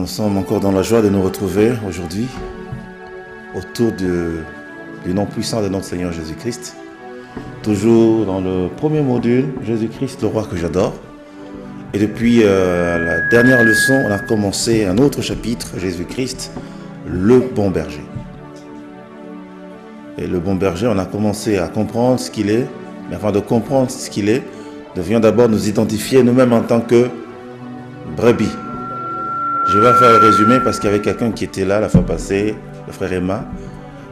Nous sommes encore dans la joie de nous retrouver aujourd'hui autour du nom puissant de notre Seigneur Jésus-Christ. Toujours dans le premier module, Jésus-Christ, le roi que j'adore. Et depuis la dernière leçon, on a commencé un autre chapitre, Jésus-Christ, le bon berger. Et le bon berger, on a commencé à comprendre ce qu'il est. Mais avant de comprendre ce qu'il est, nous devions d'abord nous identifier nous-mêmes en tant que brebis. Je vais faire le résumé parce qu'il y avait quelqu'un qui était là la fois passée, le frère Emma.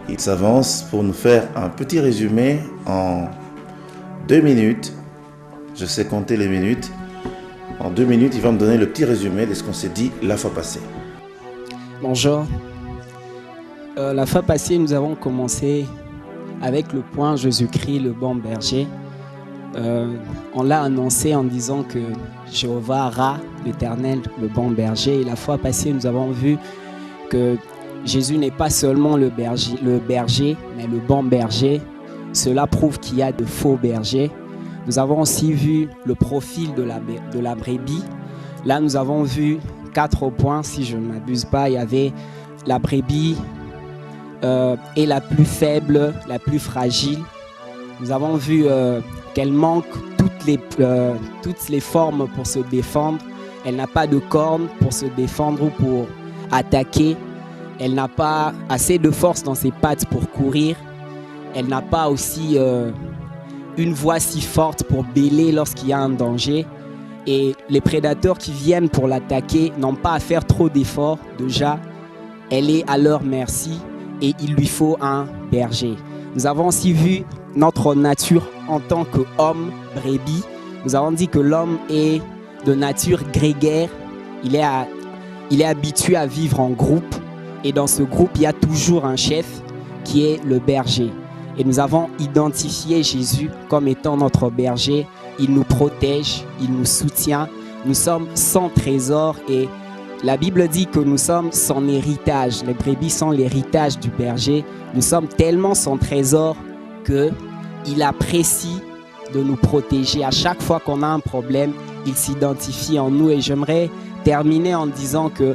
Il s'avance pour nous faire un petit résumé en 2 minutes. Je sais compter les minutes. En 2 minutes, il va me donner le petit résumé de ce qu'on s'est dit la fois passée. Bonjour. La fois passée, nous avons commencé avec le point Jésus-Christ, le bon berger. On l'a annoncé en disant que Jéhovah Ra, l'Éternel, le bon berger. Et la fois passée, nous avons vu que Jésus n'est pas seulement le berger, mais le bon berger. Cela prouve qu'il y a de faux bergers. Nous avons aussi vu le profil de la brebis. Là, nous avons vu 4 points, si je ne m'abuse pas. Il y avait la brebis est la plus faible, la plus fragile. Nous avons vu qu'elle manque toutes les formes pour se défendre. Elle n'a pas de cornes pour se défendre ou pour attaquer. Elle n'a pas assez de force dans ses pattes pour courir. Elle n'a pas aussi une voix si forte pour bêler lorsqu'il y a un danger. Et les prédateurs qui viennent pour l'attaquer n'ont pas à faire trop d'efforts. Déjà, elle est à leur merci et il lui faut un berger. Nous avons aussi vu notre nature en tant qu'homme brebis. Nous avons dit que l'homme est de nature grégaire. Il est habitué à vivre en groupe. Et dans ce groupe, il y a toujours un chef qui est le berger. Et nous avons identifié Jésus comme étant notre berger. Il nous protège, il nous soutient. Nous sommes son trésor et la Bible dit que nous sommes son héritage. Les brebis sont l'héritage du berger. Nous sommes tellement son trésor qu'il apprécie de nous protéger. À chaque fois qu'on a un problème, il s'identifie en nous. Et j'aimerais terminer en disant que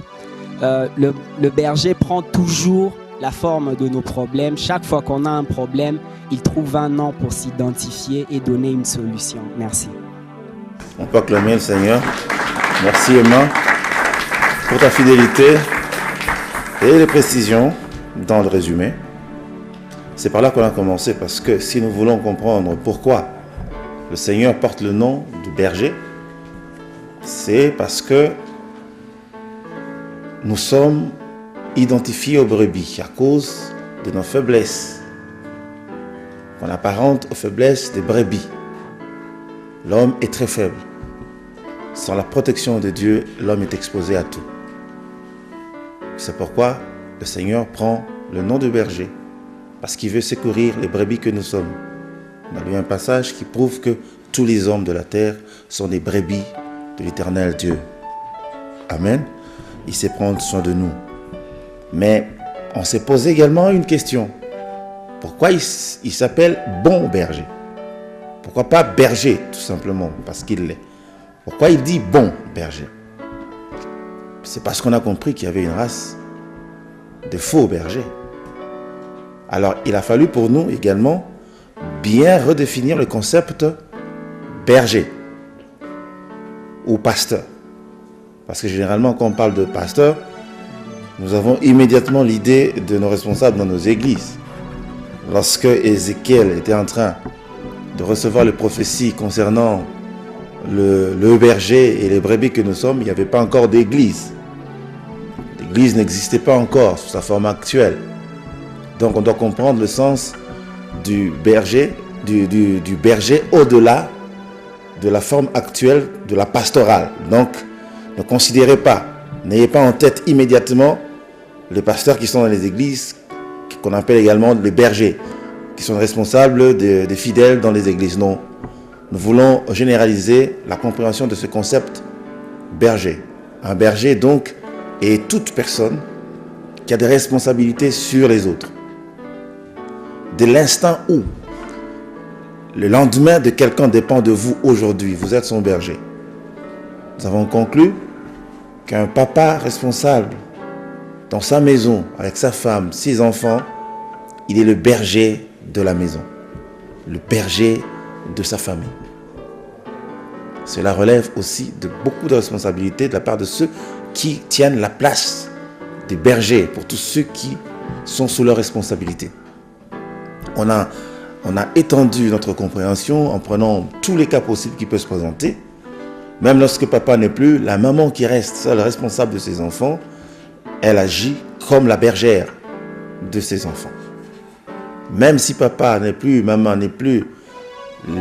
le berger prend toujours la forme de nos problèmes. Chaque fois qu'on a un problème, il trouve un nom pour s'identifier et donner une solution. Merci. On peut acclamer le Seigneur. Merci Emma pour ta fidélité et les précisions dans le résumé. C'est par là qu'on a commencé, parce que si nous voulons comprendre pourquoi le Seigneur porte le nom du berger, c'est parce que nous sommes identifiés aux brebis à cause de nos faiblesses, qu'on apparente aux faiblesses des brebis. L'homme est très faible. Sans la protection de Dieu, l'homme est exposé à tout. C'est pourquoi le Seigneur prend le nom de berger, parce qu'il veut secourir les brebis que nous sommes. On a lu un passage qui prouve que tous les hommes de la terre sont des brebis de l'Éternel Dieu. Amen. Il sait prendre soin de nous. Mais on s'est posé également une question. Pourquoi il s'appelle bon berger? Pourquoi pas berger, tout simplement? Parce qu'il l'est. Pourquoi il dit bon berger? C'est parce qu'on a compris qu'il y avait une race de faux bergers. Alors, il a fallu pour nous également bien redéfinir le concept berger ou pasteur. Parce que généralement, quand on parle de pasteur, nous avons immédiatement l'idée de nos responsables dans nos églises. Lorsque Ézéchiel était en train de recevoir les prophéties concernant le berger et les brebis que nous sommes, il n'y avait pas encore d'église. L'église n'existait pas encore sous sa forme actuelle. Donc on doit comprendre le sens du berger, du berger au-delà de la forme actuelle de la pastorale. Donc ne considérez pas, n'ayez pas en tête immédiatement les pasteurs qui sont dans les églises, qu'on appelle également les bergers, qui sont responsables des fidèles dans les églises. Non, nous voulons généraliser la compréhension de ce concept berger. Un berger donc est toute personne qui a des responsabilités sur les autres. Dès l'instant où le lendemain de quelqu'un dépend de vous aujourd'hui, vous êtes son berger. Nous avons conclu qu'un papa responsable dans sa maison, avec sa femme, ses enfants, il est le berger de la maison, le berger de sa famille. Cela relève aussi de beaucoup de responsabilités de la part de ceux qui tiennent la place des bergers, pour tous ceux qui sont sous leur responsabilité. On a étendu notre compréhension en prenant tous les cas possibles qui peuvent se présenter. Même lorsque papa n'est plus, la maman qui reste seule responsable de ses enfants, elle agit comme la bergère de ses enfants. Même si papa n'est plus, maman n'est plus,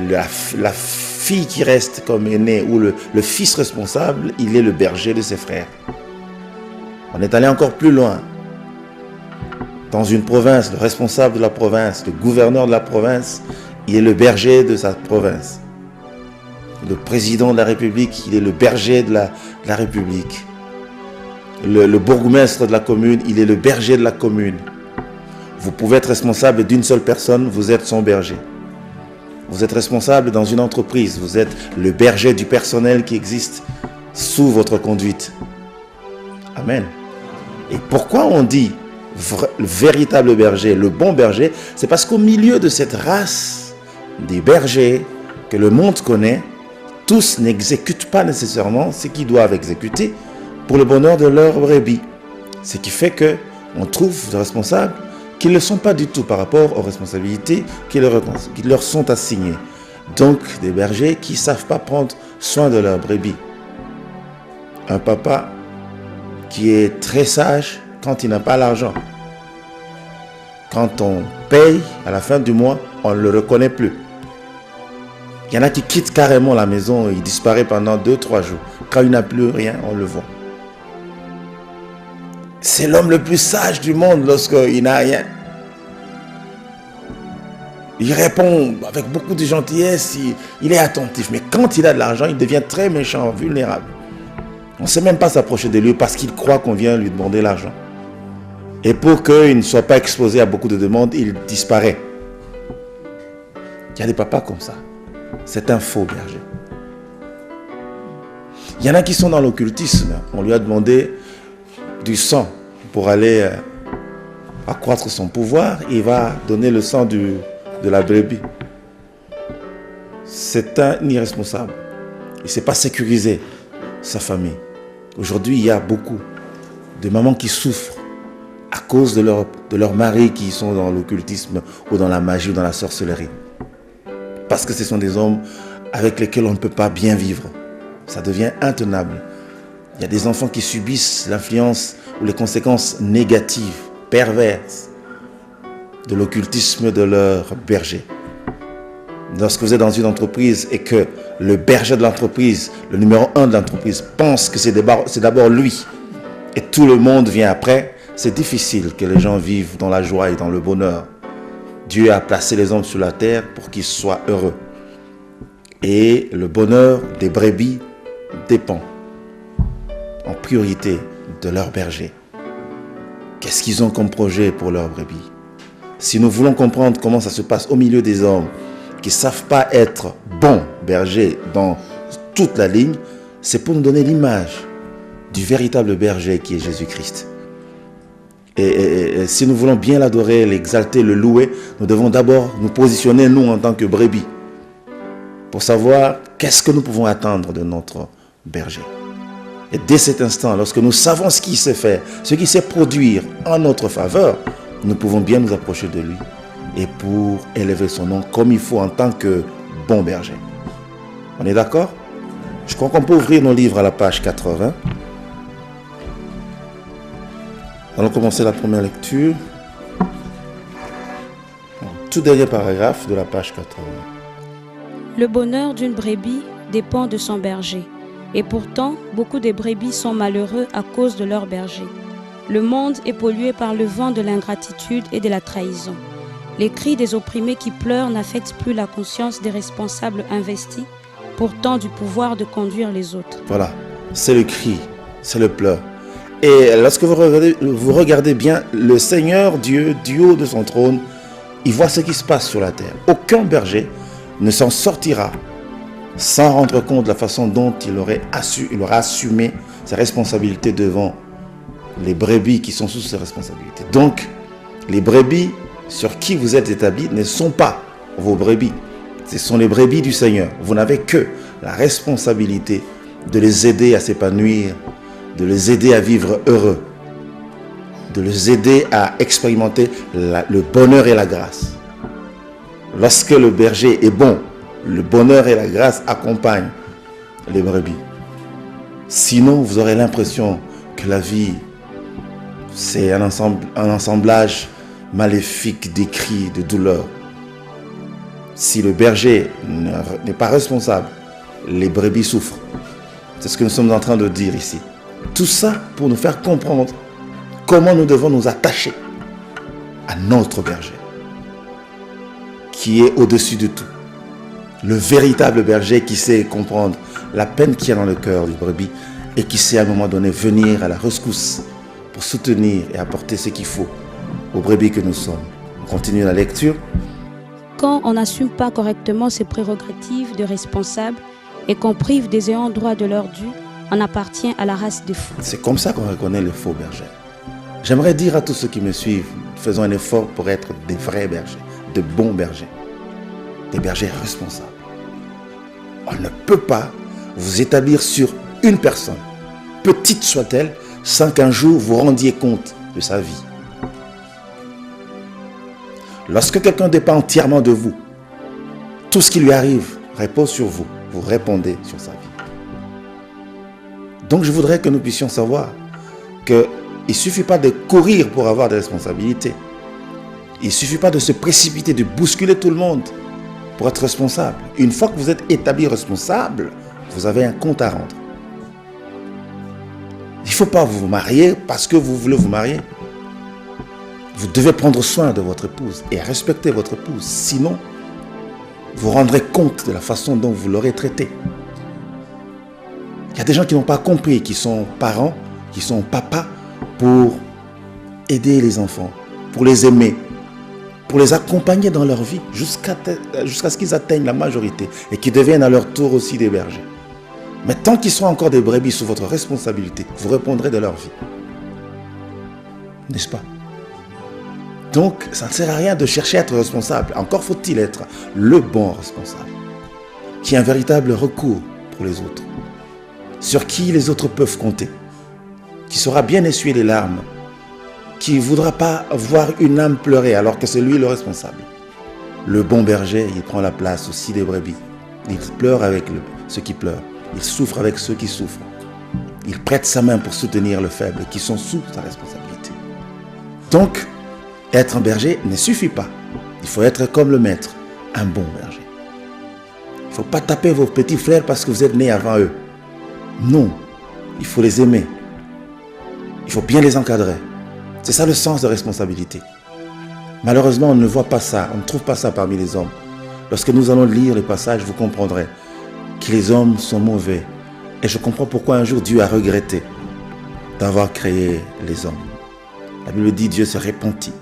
la fille qui reste comme aînée ou le fils responsable, il est le berger de ses frères. On est allé encore plus loin. Dans une province, le responsable de la province, le gouverneur de la province, il est le berger de sa province. Le président de la République, il est le berger de la République. Le bourgmestre de la commune, il est le berger de la commune. Vous pouvez être responsable d'une seule personne, vous êtes son berger. Vous êtes responsable dans une entreprise, vous êtes le berger du personnel qui existe sous votre conduite. Amen. Et pourquoi on dit le véritable berger, le bon berger? C'est parce qu'au milieu de cette race des bergers que le monde connaît, tous n'exécutent pas nécessairement ce qu'ils doivent exécuter pour le bonheur de leur brebis. Ce qui fait qu'on trouve des responsables qui ne le sont pas du tout par rapport aux responsabilités qui leur sont assignées. Donc des bergers qui ne savent pas prendre soin de leur brebis. Un papa qui est très sage quand il n'a pas l'argent. Quand on paye à la fin du mois, on ne le reconnaît plus. Il y en a qui quittent carrément la maison, il disparaît pendant 2-3 jours. Quand il n'a plus rien, on le voit. C'est l'homme le plus sage du monde lorsqu'il n'a rien. Il répond avec beaucoup de gentillesse, il est attentif. Mais quand il a de l'argent, il devient très méchant, vulnérable. On ne sait même pas s'approcher de lui parce qu'il croit qu'on vient lui demander l'argent. Et pour qu'il ne soit pas exposé à beaucoup de demandes, il disparaît. Il y a des papas comme ça. C'est un faux berger. Il y en a qui sont dans l'occultisme. On lui a demandé du sang pour aller accroître son pouvoir. Il va donner le sang de la brebis. C'est un irresponsable. Il ne sait pas sécuriser sa famille. Aujourd'hui, il y a beaucoup de mamans qui souffrent à cause de leurs maris qui sont dans l'occultisme ou dans la magie ou dans la sorcellerie. Parce que ce sont des hommes avec lesquels on ne peut pas bien vivre. Ça devient intenable. Il y a des enfants qui subissent l'influence ou les conséquences négatives, perverses de l'occultisme de leur berger. Lorsque vous êtes dans une entreprise et que le berger de l'entreprise, le numéro 1 de l'entreprise, pense que c'est d'abord lui et tout le monde vient après, c'est difficile que les gens vivent dans la joie et dans le bonheur. Dieu a placé les hommes sur la terre pour qu'ils soient heureux. Et le bonheur des brebis dépend en priorité de leur berger. Qu'est-ce qu'ils ont comme projet pour leurs brebis? Si nous voulons comprendre comment ça se passe au milieu des hommes qui ne savent pas être bons bergers dans toute la ligne, c'est pour nous donner l'image du véritable berger qui est Jésus-Christ. Et si nous voulons bien l'adorer, l'exalter, le louer, nous devons d'abord nous positionner, nous, en tant que brebis, pour savoir qu'est-ce que nous pouvons attendre de notre berger. Et dès cet instant, lorsque nous savons ce qu'il sait faire, ce qu'il sait produire en notre faveur, nous pouvons bien nous approcher de lui et pour élever son nom comme il faut en tant que bon berger. On est d'accord? Je crois qu'on peut ouvrir nos livres à la page 80. Allons commencer la première lecture. Tout dernier paragraphe de la page 80. Le bonheur d'une brebis dépend de son berger. Et pourtant, beaucoup de brebis sont malheureux à cause de leur berger. Le monde est pollué par le vent de l'ingratitude et de la trahison. Les cris des opprimés qui pleurent n'affectent plus la conscience des responsables investis, pourtant du pouvoir de conduire les autres. Voilà, c'est le cri, c'est le pleur. Et lorsque vous regardez bien, le Seigneur Dieu, du haut de son trône, il voit ce qui se passe sur la terre. Aucun berger ne s'en sortira sans rendre compte de la façon dont il aura assumé ses responsabilités devant les brebis qui sont sous ses responsabilités. Donc, les brebis sur qui vous êtes établis ne sont pas vos brebis. Ce sont les brebis du Seigneur. Vous n'avez que la responsabilité de les aider à s'épanouir, de les aider à vivre heureux, de les aider à expérimenter le bonheur et la grâce. Lorsque le berger est bon, le bonheur et la grâce accompagnent les brebis. Sinon, vous aurez l'impression que la vie, c'est un assemblage maléfique de cris, de douleurs. Si le berger n'est pas responsable, les brebis souffrent. C'est ce que nous sommes en train de dire ici. Tout ça pour nous faire comprendre comment nous devons nous attacher à notre berger, qui est au-dessus de tout. Le véritable berger qui sait comprendre la peine qu'il y a dans le cœur du brebis et qui sait à un moment donné venir à la rescousse pour soutenir et apporter ce qu'il faut aux brebis que nous sommes. On continue la lecture. Quand on n'assume pas correctement ses prérogatives de responsable et qu'on prive des ayants droit de leur dû, on appartient à la race des fous. C'est comme ça qu'on reconnaît le faux berger. J'aimerais dire à tous ceux qui me suivent, faisons un effort pour être des vrais bergers, de bons bergers, des bergers responsables. On ne peut pas vous établir sur une personne, petite soit-elle, sans qu'un jour vous rendiez compte de sa vie. Lorsque quelqu'un dépend entièrement de vous, tout ce qui lui arrive repose sur vous. Vous répondez sur sa vie. Donc je voudrais que nous puissions savoir qu'il ne suffit pas de courir pour avoir des responsabilités. Il ne suffit pas de se précipiter, de bousculer tout le monde pour être responsable. Une fois que vous êtes établi responsable, vous avez un compte à rendre. Il ne faut pas vous marier parce que vous voulez vous marier. Vous devez prendre soin de votre épouse et respecter votre épouse. Sinon, vous rendrez compte de la façon dont vous l'aurez traitée. Il y a des gens qui n'ont pas compris, qui sont parents, qui sont papas, pour aider les enfants, pour les aimer, pour les accompagner dans leur vie jusqu'à ce qu'ils atteignent la majorité et qu'ils deviennent à leur tour aussi des bergers. Mais tant qu'ils sont encore des brebis sous votre responsabilité, vous répondrez de leur vie. N'est-ce pas? Donc, ça ne sert à rien de chercher à être responsable. Encore faut-il être le bon responsable, qui a un véritable recours pour les autres, sur qui les autres peuvent compter, qui saura bien essuyer les larmes, qui ne voudra pas voir une âme pleurer alors que c'est lui le responsable. Le bon berger, il prend la place aussi des brebis. Il pleure avec ceux qui pleurent. Il souffre avec ceux qui souffrent. Il prête sa main pour soutenir le faible qui sont sous sa responsabilité. Donc, être un berger ne suffit pas. Il faut être comme le maître, un bon berger. Il ne faut pas taper vos petits frères parce que vous êtes nés avant eux. Non, il faut les aimer. Il faut bien les encadrer. C'est ça le sens de responsabilité. Malheureusement, on ne voit pas ça, on ne trouve pas ça parmi les hommes. Lorsque nous allons lire les passages, vous comprendrez que les hommes sont mauvais. Et je comprends pourquoi un jour Dieu a regretté d'avoir créé les hommes. La Bible dit Dieu se repentit.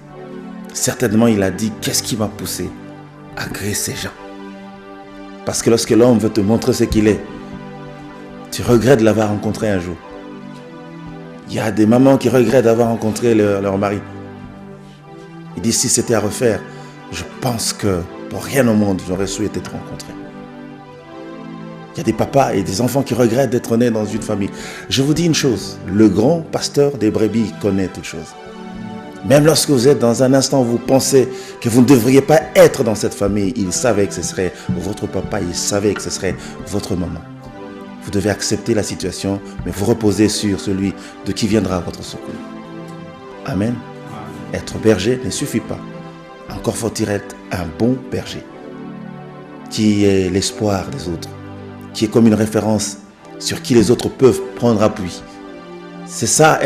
Certainement, il a dit, qu'est-ce qui m'a poussé à créer ces gens? Parce que lorsque l'homme veut te montrer ce qu'il est, tu regrettes de l'avoir rencontré un jour. Il y a des mamans qui regrettent d'avoir rencontré leur mari. Ils disent, si c'était à refaire, je pense que pour rien au monde, j'aurais souhaité te rencontrer. Il y a des papas et des enfants qui regrettent d'être nés dans une famille. Je vous dis une chose, le grand pasteur des brebis connaît toutes choses. Même lorsque vous êtes dans un instant où vous pensez que vous ne devriez pas être dans cette famille, il savait que ce serait votre papa, il savait que ce serait votre maman. Vous devez accepter la situation, mais vous reposez sur celui de qui viendra votre secours. Amen. Être berger ne suffit pas. Encore faut-il être un bon berger, qui est l'espoir des autres, qui est comme une référence sur qui les autres peuvent prendre appui. C'est ça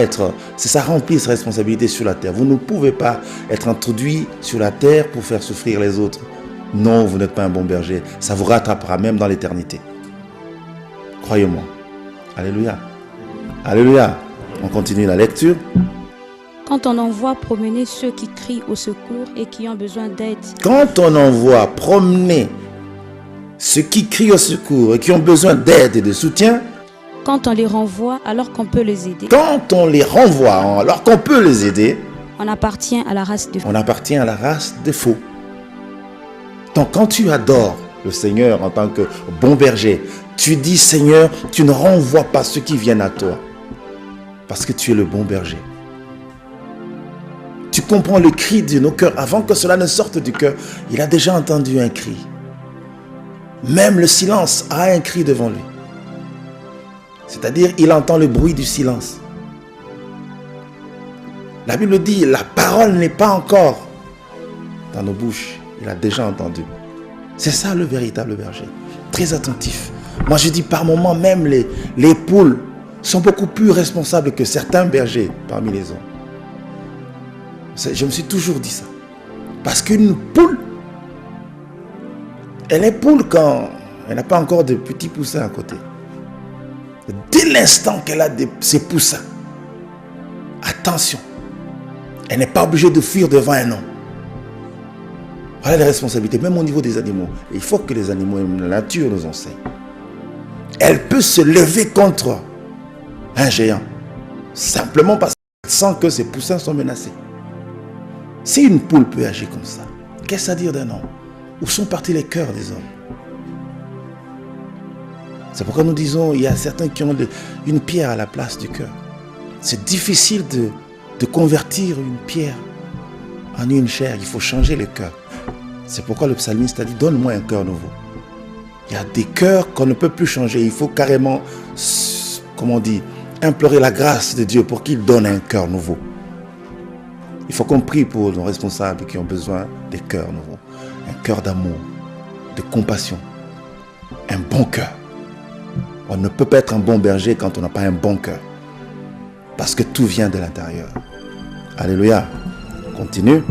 remplir sa responsabilité sur la terre. Vous ne pouvez pas être introduit sur la terre pour faire souffrir les autres. Non, vous n'êtes pas un bon berger. Ça vous rattrapera même dans l'éternité. Croyez-moi. Alléluia. Alléluia. On continue la lecture. Quand on envoie promener ceux qui crient au secours et qui ont besoin d'aide. Quand on envoie promener ceux qui crient au secours et qui ont besoin d'aide et de soutien, quand on les renvoie alors qu'on peut les aider, quand on les renvoie alors qu'on peut les aider, on appartient à la race de faux. on appartient à la race des faux. Donc quand tu adores le Seigneur en tant que bon berger, tu dis Seigneur, tu ne renvoies pas ceux qui viennent à toi parce que tu es le bon berger. Tu comprends le cri de nos cœurs. Avant que cela ne sorte du cœur, il a déjà entendu un cri. Même le silence a un cri devant lui. C'est-à-dire, il entend le bruit du silence. La Bible dit, la parole n'est pas encore dans nos bouches. Il a déjà entendu. C'est ça le véritable berger. Très attentif. Moi je dis par moments, même les poules sont beaucoup plus responsables que certains bergers parmi les hommes. Je me suis toujours dit ça. Parce qu'une poule, elle est poule quand elle n'a pas encore de petits poussins à côté. Dès l'instant qu'elle a ses poussins, attention, elle n'est pas obligée de fuir devant un homme. Voilà les responsabilités, même au niveau des animaux. Et il faut que les animaux et la nature nous enseignent. Elle peut se lever contre un géant, simplement parce qu'elle sent que ses poussins sont menacés. Si une poule peut agir comme ça, qu'est-ce à dire d'un homme? Où sont partis les cœurs des hommes? C'est pourquoi nous disons, il y a certains qui ont une pierre à la place du cœur. C'est difficile de convertir une pierre en une chair. Il faut changer le cœur. C'est pourquoi le psalmiste a dit, donne-moi un cœur nouveau. Il y a des cœurs qu'on ne peut plus changer. Il faut carrément, comment on dit, implorer la grâce de Dieu pour qu'il donne un cœur nouveau. Il faut qu'on prie pour nos responsables qui ont besoin des cœurs nouveaux. Un cœur d'amour, de compassion, un bon cœur. On ne peut pas être un bon berger quand on n'a pas un bon cœur. Parce que tout vient de l'intérieur. Alléluia. Continue.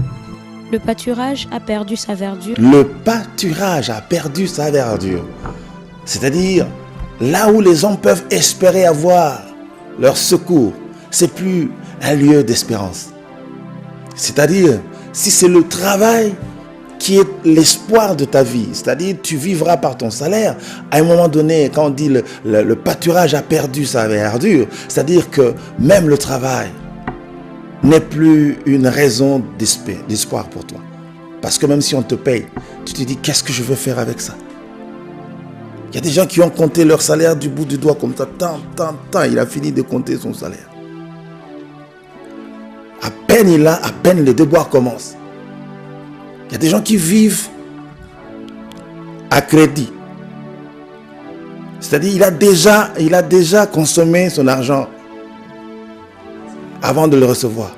Le pâturage a perdu sa verdure. Le pâturage a perdu sa verdure. C'est-à-dire, là où les hommes peuvent espérer avoir leur secours, c'est plus un lieu d'espérance. C'est-à-dire, si c'est le travail qui est l'espoir de ta vie, c'est-à-dire tu vivras par ton salaire, à un moment donné, quand on dit le pâturage a perdu sa verdure, c'est-à-dire que même le travail n'est plus une raison d'espoir pour toi. Parce que même si on te paye, tu te dis, qu'est-ce que je veux faire avec ça? Il y a des gens qui ont compté leur salaire du bout du doigt comme ça, tant, il a fini de compter son salaire. À peine les devoirs commencent. Il y a des gens qui vivent à crédit. C'est-à-dire, il a déjà consommé son argent avant de le recevoir.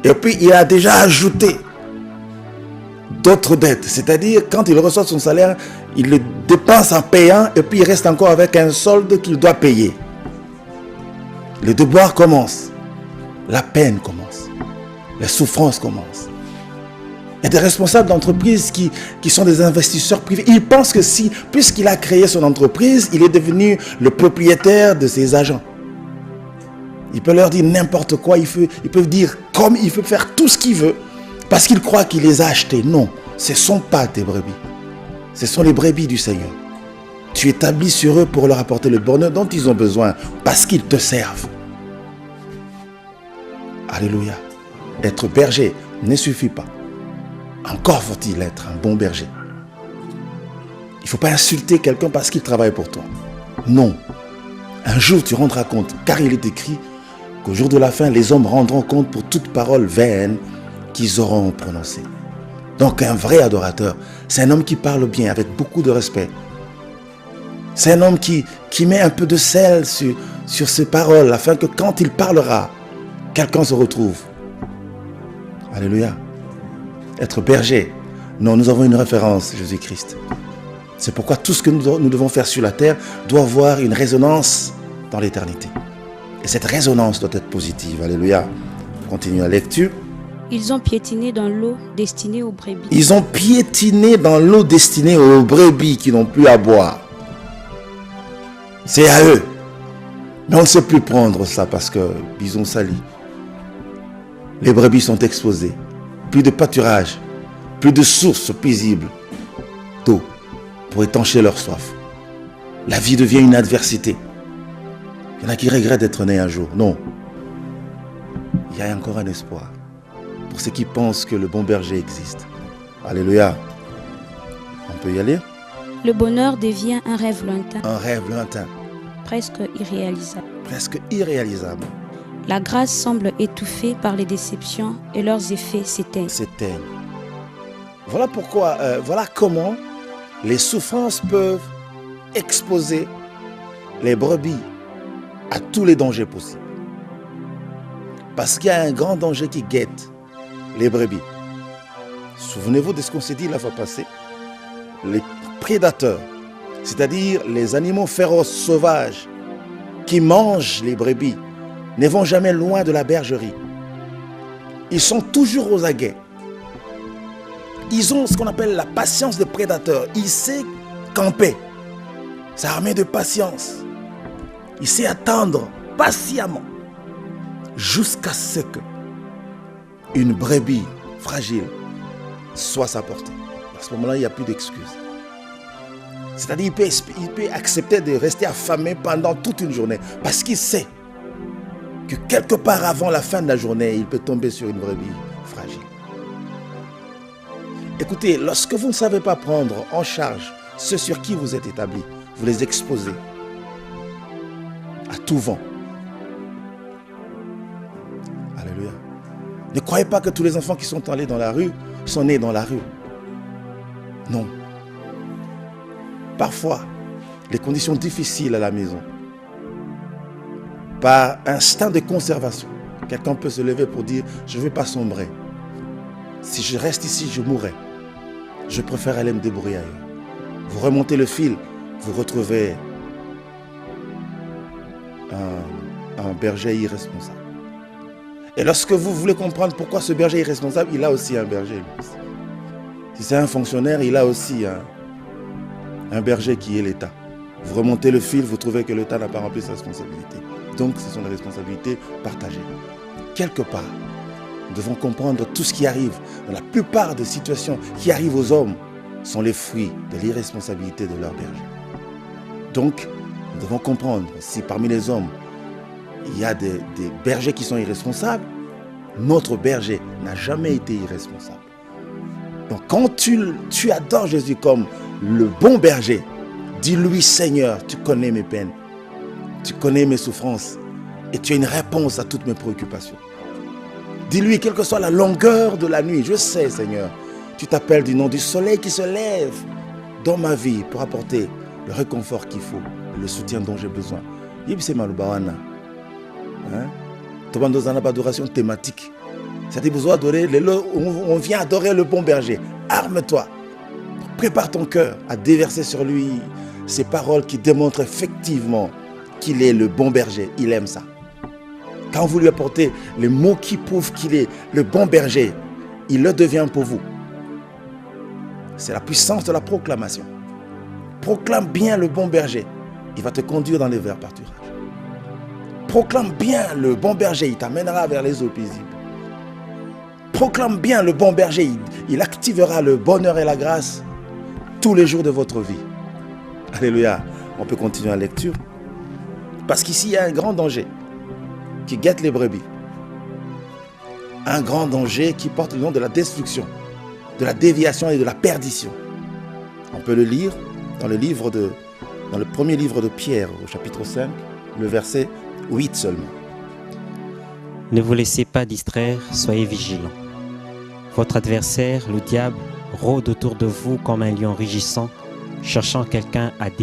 Et puis, il a déjà ajouté d'autres dettes. C'est-à-dire, quand il reçoit son salaire, il le dépense en payant et puis il reste encore avec un solde qu'il doit payer. Le devoir commence. La peine commence. Les souffrances commencent. Il y a des responsables d'entreprises qui sont des investisseurs privés. Ils pensent que puisqu'il a créé son entreprise, il est devenu le propriétaire de ses agents. Il peut leur dire n'importe quoi, ils peuvent dire comme il peut faire tout ce qu'il veut, parce qu'il croit qu'il les a achetés. Non, ce ne sont pas tes brebis. Ce sont les brebis du Seigneur. Tu établis sur eux pour leur apporter le bonheur dont ils ont besoin, parce qu'ils te servent. Alléluia. Être berger ne suffit pas. Encore faut-il être un bon berger. Il ne faut pas insulter quelqu'un parce qu'il travaille pour toi. Non. Un jour tu rendras compte, car il est écrit qu'au jour de la fin, les hommes rendront compte pour toute parole vaine qu'ils auront prononcée. Donc un vrai adorateur, c'est un homme qui parle bien, avec beaucoup de respect. C'est un homme qui met un peu de sel sur ses paroles, afin que quand il parlera, quelqu'un se retrouve. Alléluia. Être berger. Non, nous avons une référence, Jésus-Christ. C'est pourquoi tout ce que nous devons faire sur la terre doit avoir une résonance dans l'éternité. Et cette résonance doit être positive. Alléluia. Continue la lecture. Ils ont piétiné dans l'eau destinée aux brebis. Ils ont piétiné dans l'eau destinée aux brebis qui n'ont plus à boire. C'est à eux. Mais on ne sait plus prendre ça parce qu'ils ont sali. Les brebis sont exposées. Plus de pâturage, plus de sources paisibles d'eau. pour étancher leur soif. La vie devient une adversité. Il y en a qui regrettent d'être nés un jour. Non. Il y a encore un espoir pour ceux qui pensent que le bon berger existe. Alléluia. On peut y aller? Le bonheur devient un rêve lointain. Un rêve lointain. Presque irréalisable. Presque irréalisable. La grâce semble étouffée par les déceptions et leurs effets s'éteignent. Voilà pourquoi, voilà comment les souffrances peuvent exposer les brebis à tous les dangers possibles. Parce qu'il y a un grand danger qui guette les brebis. Souvenez-vous de ce qu'on s'est dit la fois passée. Les prédateurs, c'est-à-dire les animaux féroces, sauvages, qui mangent les brebis, ne vont jamais loin de la bergerie. Ils sont toujours aux aguets. Ils ont ce qu'on appelle la patience des prédateurs. Il sait camper. C'est armé de patience. Il sait attendre patiemment jusqu'à ce que une brebis fragile soit à sa portée. À ce moment-là, il n'y a plus d'excuses. C'est-à-dire qu'il peut accepter de rester affamé pendant toute une journée parce qu'il sait que quelque part avant la fin de la journée, il peut tomber sur une brebis fragile. Écoutez, lorsque vous ne savez pas prendre en charge ceux sur qui vous êtes établis, vous les exposez à tout vent. Alléluia. Ne croyez pas que tous les enfants qui sont allés dans la rue sont nés dans la rue. Non. Parfois, les conditions difficiles à la maison, par instinct de conservation, quelqu'un peut se lever pour dire « je ne veux pas sombrer. Si je reste ici, je mourrai. Je préfère aller me débrouiller ailleurs. » Vous remontez le fil, vous retrouvez un berger irresponsable. Et lorsque vous voulez comprendre pourquoi ce berger est irresponsable, il a aussi un berger. Si c'est un fonctionnaire, il a aussi un berger qui est l'État. Vous remontez le fil, vous trouvez que l'État n'a pas rempli sa responsabilité. Donc, ce sont des responsabilités partagées. Quelque part, nous devons comprendre tout ce qui arrive. Dans la plupart des situations qui arrivent aux hommes sont les fruits de l'irresponsabilité de leur berger. Donc, nous devons comprendre si parmi les hommes, il y a des bergers qui sont irresponsables, notre berger n'a jamais été irresponsable. Donc, quand tu adores Jésus comme le bon berger, dis-lui, Seigneur, tu connais mes peines, tu connais mes souffrances et tu as une réponse à toutes mes préoccupations. Dis-lui, quelle que soit la longueur de la nuit, je sais, Seigneur, tu t'appelles du nom du soleil qui se lève dans ma vie pour apporter le réconfort qu'il faut, le soutien dont j'ai besoin. C'est Maloubawana. Tu vas dans une adoration thématique. C'est-à-dire, on vient adorer le bon berger. Arme-toi. Prépare ton cœur à déverser sur lui ces paroles qui démontrent effectivement qu'il est le bon berger. Il aime ça. Quand vous lui apportez les mots qui prouvent qu'il est le bon berger, il le devient pour vous. C'est la puissance de la proclamation. Proclame bien le bon berger. Il va te conduire dans les verts pâturages. Proclame bien le bon berger. Il t'amènera vers les eaux paisibles. Proclame bien le bon berger. Il activera le bonheur et la grâce tous les jours de votre vie. Alléluia. On peut continuer la lecture. Parce qu'ici, il y a un grand danger qui guette les brebis. Un grand danger qui porte le nom de la destruction, de la déviation et de la perdition. On peut le lire dans le premier livre de Pierre, au chapitre 5, le verset 8 seulement. Ne vous laissez pas distraire, soyez vigilants. Votre adversaire, le diable, rôde autour de vous comme un lion rugissant, cherchant quelqu'un à dévorer.